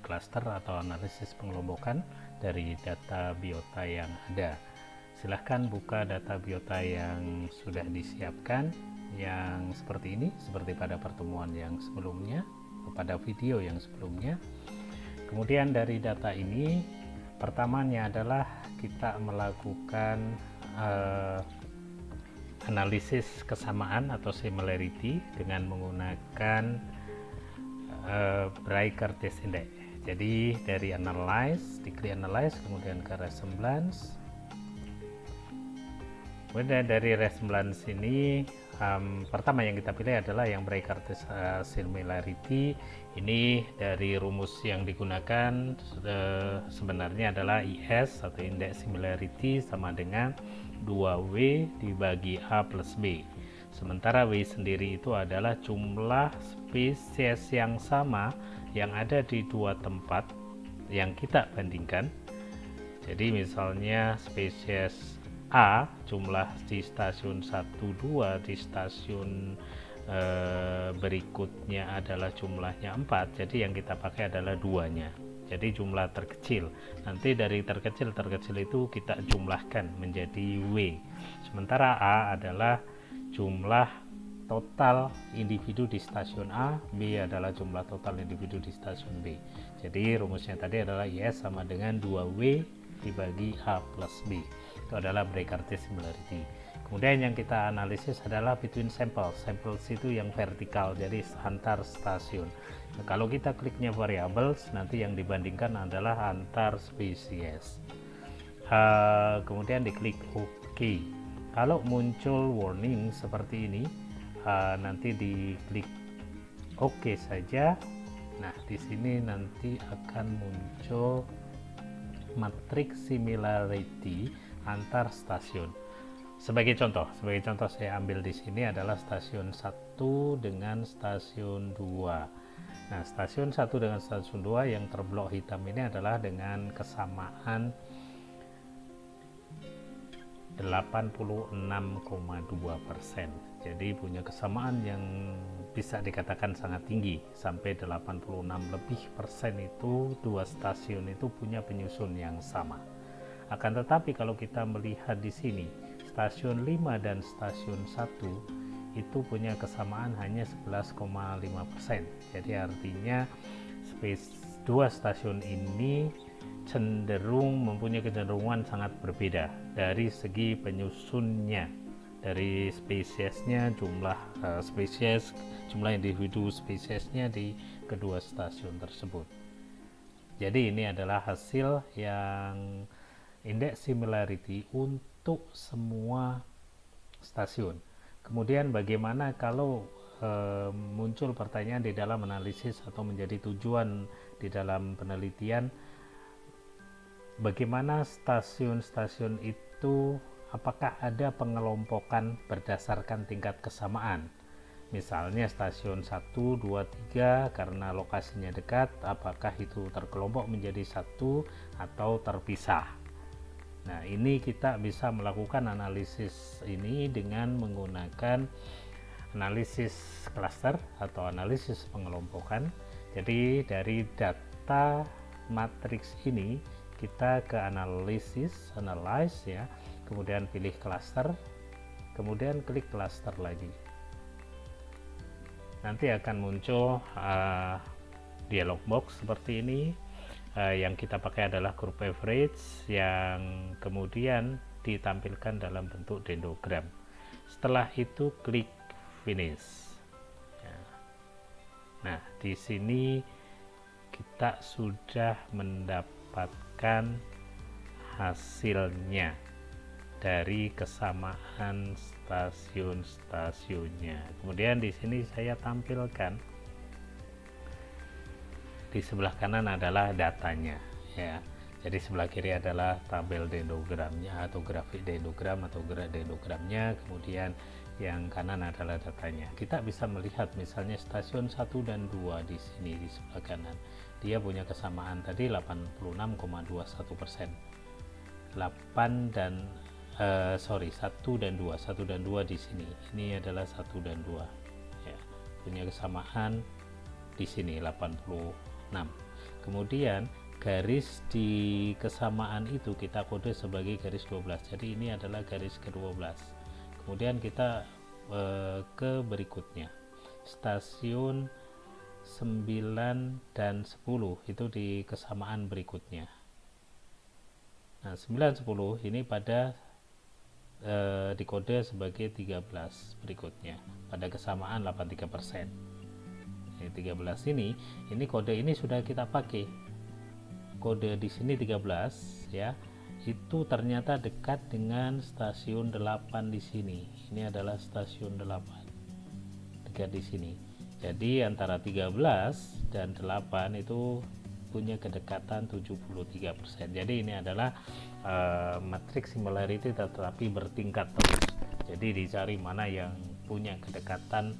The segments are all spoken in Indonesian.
klaster atau analisis pengelompokan dari data biota yang ada. Silahkan buka data biota yang sudah disiapkan yang seperti ini, seperti pada pertemuan yang sebelumnya, pada video yang sebelumnya. Kemudian dari data ini, pertamanya adalah kita melakukan analisis kesamaan atau similarity dengan menggunakan Brei-Curtis Index. Jadi dari analyze, diklik analyze, kemudian ke resemblance. Kemudian dari resemblance ini pertama yang kita pilih adalah yang Brei-Curtis similarity. Ini dari rumus yang digunakan sebenarnya adalah IS atau Index Similarity sama dengan 2W dibagi A plus B. Sementara W sendiri itu adalah jumlah spesies yang sama yang ada di dua tempat yang kita bandingkan. Jadi misalnya spesies A jumlah di stasiun 1, 2, di stasiun berikutnya adalah jumlahnya 4, jadi yang kita pakai adalah duanya. Jadi jumlah terkecil, nanti dari terkecil itu kita jumlahkan menjadi W. Sementara A adalah jumlah total individu di stasiun A, B adalah jumlah total individu di stasiun B. Jadi rumusnya tadi adalah IS sama dengan 2W dibagi A plus B. Itu adalah Brei-Curtis similarity. Kemudian yang kita analisis adalah between samples. Samples itu yang vertikal, jadi antar stasiun. Nah, kalau kita kliknya variables, nanti yang dibandingkan adalah antar spesies. Kemudian diklik OK. Kalau muncul warning seperti ini, nanti diklik OK saja. Nah, di sini nanti akan muncul matriks similarity antar stasiun. Sebagai contoh saya ambil di sini adalah stasiun 1 dengan stasiun 2. Nah, stasiun 1 dengan stasiun 2 yang terblok hitam ini adalah dengan kesamaan 86,2%. Jadi punya kesamaan yang bisa dikatakan sangat tinggi, sampai 86 lebih persen itu dua stasiun itu punya penyusun yang sama. Akan tetapi kalau kita melihat di sini, stasiun 5 dan stasiun 1 itu punya kesamaan hanya 11,5%. Jadi artinya dua stasiun ini cenderung mempunyai kecenderungan sangat berbeda dari segi penyusunnya, dari spesiesnya, jumlah spesies, jumlah individu spesiesnya di kedua stasiun tersebut. Jadi ini adalah hasil yang indeks similarity untuk semua stasiun. Kemudian bagaimana kalau muncul pertanyaan di dalam analisis atau menjadi tujuan di dalam penelitian, bagaimana stasiun-stasiun itu, apakah ada pengelompokan berdasarkan tingkat kesamaan? Misalnya stasiun 1, 2, 3 karena lokasinya dekat, apakah itu terkelompok menjadi satu atau terpisah? Nah, ini kita bisa melakukan analisis ini dengan menggunakan analisis klaster atau analisis pengelompokan. Jadi dari data matriks ini kita ke analyze ya, kemudian pilih klaster, kemudian klik klaster lagi. Nanti akan muncul dialog box seperti ini. Yang kita pakai adalah group average yang kemudian ditampilkan dalam bentuk dendrogram. Setelah itu klik finish. Nah, di sini kita sudah mendapatkan hasilnya dari kesamaan stasiun-stasiunnya. Kemudian di sini saya tampilkan, di sebelah kanan adalah datanya ya. Jadi sebelah kiri adalah tabel dendrogramnya atau grafik dendrogram atau gerak dendrogramnya, kemudian yang kanan adalah datanya. Kita bisa melihat misalnya stasiun 1 dan 2 di sini di sebelah kanan. Dia punya kesamaan tadi 86,21%. 8 dan 1 dan 2 di sini. Ini adalah 1 dan 2 ya. Punya kesamaan di sini 86,21%. 6. Kemudian garis di kesamaan itu kita kode sebagai garis 12. Jadi ini adalah garis ke-12. Kemudian kita ke berikutnya. Stasiun 9 dan 10 itu di kesamaan berikutnya. Nah, 9 10 ini pada dikode sebagai 13 berikutnya pada kesamaan 83%. 13 ini kode ini sudah kita pakai. Kode di sini 13 ya. Itu ternyata dekat dengan stasiun 8 di sini. Ini adalah stasiun 8. Dekat di sini. Jadi antara 13 dan 8 itu punya kedekatan 73%. Jadi ini adalah matriks similarity tetapi bertingkat terus. Jadi dicari mana yang punya kedekatan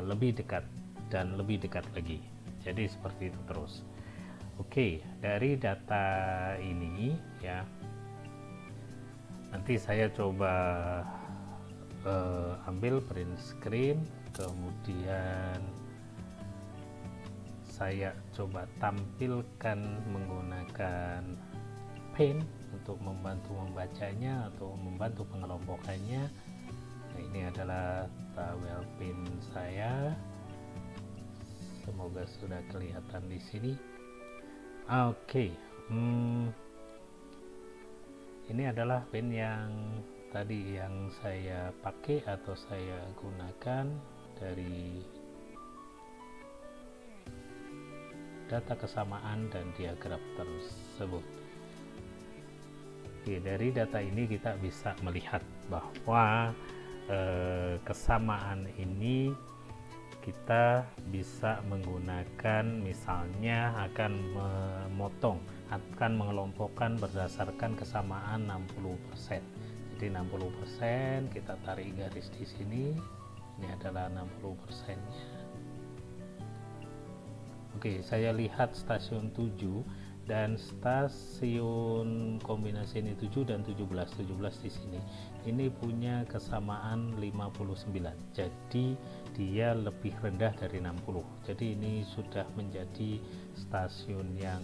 lebih dekat dan lebih dekat lagi. Jadi seperti itu terus. Oke, dari data ini ya, nanti saya coba ambil print screen, kemudian saya coba tampilkan menggunakan pen untuk membantu membacanya atau membantu pengelompokannya. Nah, ini adalah tabel pen saya. Semoga sudah kelihatan di sini. Oke. Ini adalah pen yang tadi yang saya pakai atau saya gunakan dari data kesamaan dan diagram tersebut. Oke, dari data ini kita bisa melihat bahwa kesamaan ini kita bisa menggunakan, misalnya akan mengelompokkan berdasarkan kesamaan 60%. Jadi 60% kita tarik garis di sini. Ini adalah 60%-nya. Oke, saya lihat stasiun 7 dan stasiun kombinasi ini 7 dan 17 di sini. Ini punya kesamaan 59. Jadi dia lebih rendah dari 60. Jadi ini sudah menjadi stasiun yang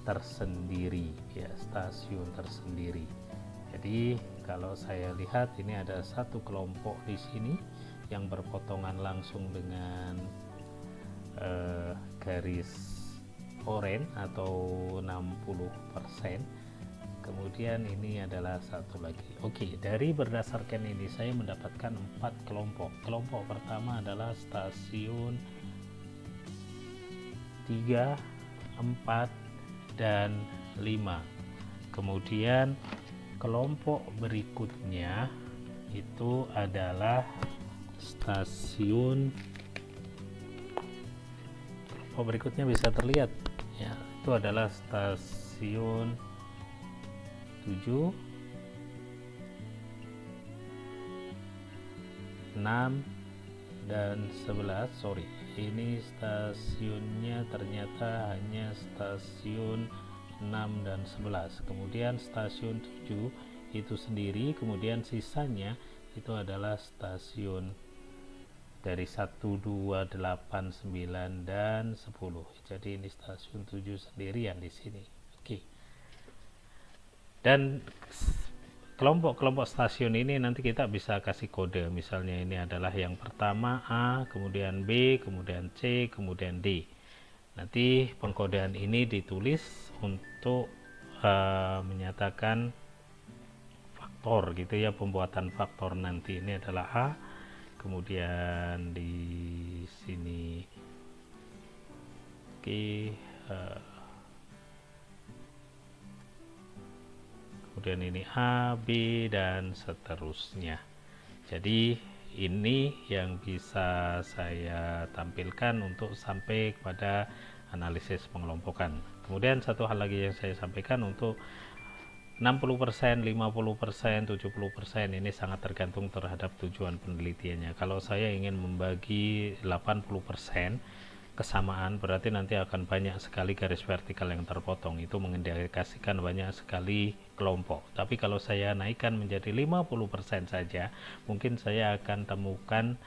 tersendiri ya, stasiun tersendiri. Jadi kalau saya lihat ini ada satu kelompok di sini yang berpotongan langsung dengan garis oranye atau 60%. Kemudian ini adalah satu lagi. Oke, dari berdasarkan ini saya mendapatkan 4 kelompok. Kelompok pertama adalah stasiun 3, 4 dan 5. Kemudian kelompok berikutnya itu adalah stasiun, berikutnya bisa terlihat ya, itu adalah stasiun 7, 6 dan 11. Sorry, ini stasiunnya ternyata hanya stasiun 6 dan 11. Kemudian stasiun 7 itu sendiri, kemudian sisanya itu adalah stasiun dari 1, 2, 8, 9 dan 10. Jadi ini stasiun 7 sendirian di sini. Oke. Dan kelompok-kelompok stasiun ini nanti kita bisa kasih kode. Misalnya ini adalah yang pertama A, kemudian B, kemudian C, kemudian D. Nanti pengkodean ini ditulis untuk menyatakan faktor gitu ya, pembuatan faktor nanti. Ini adalah A, kemudian di sini kemudian ini A, B dan seterusnya. Jadi ini yang bisa saya tampilkan untuk sampai kepada analisis pengelompokan. Kemudian satu hal lagi yang saya sampaikan, untuk 60%, 50%, 70% ini sangat tergantung terhadap tujuan penelitiannya. Kalau saya ingin membagi 80% kesamaan, berarti nanti akan banyak sekali garis vertikal yang terpotong. Itu mengindikasikan banyak sekali kelompok. Tapi kalau saya naikkan menjadi 50% saja, mungkin saya akan temukan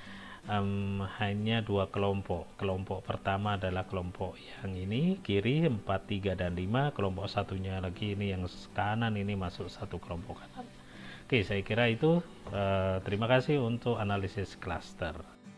hanya dua kelompok. Kelompok pertama adalah kelompok yang ini kiri 4, 3, dan 5. Kelompok satunya lagi ini yang kanan ini masuk satu kelompok kanan. Oke, saya kira itu. Terima kasih untuk analisis klaster.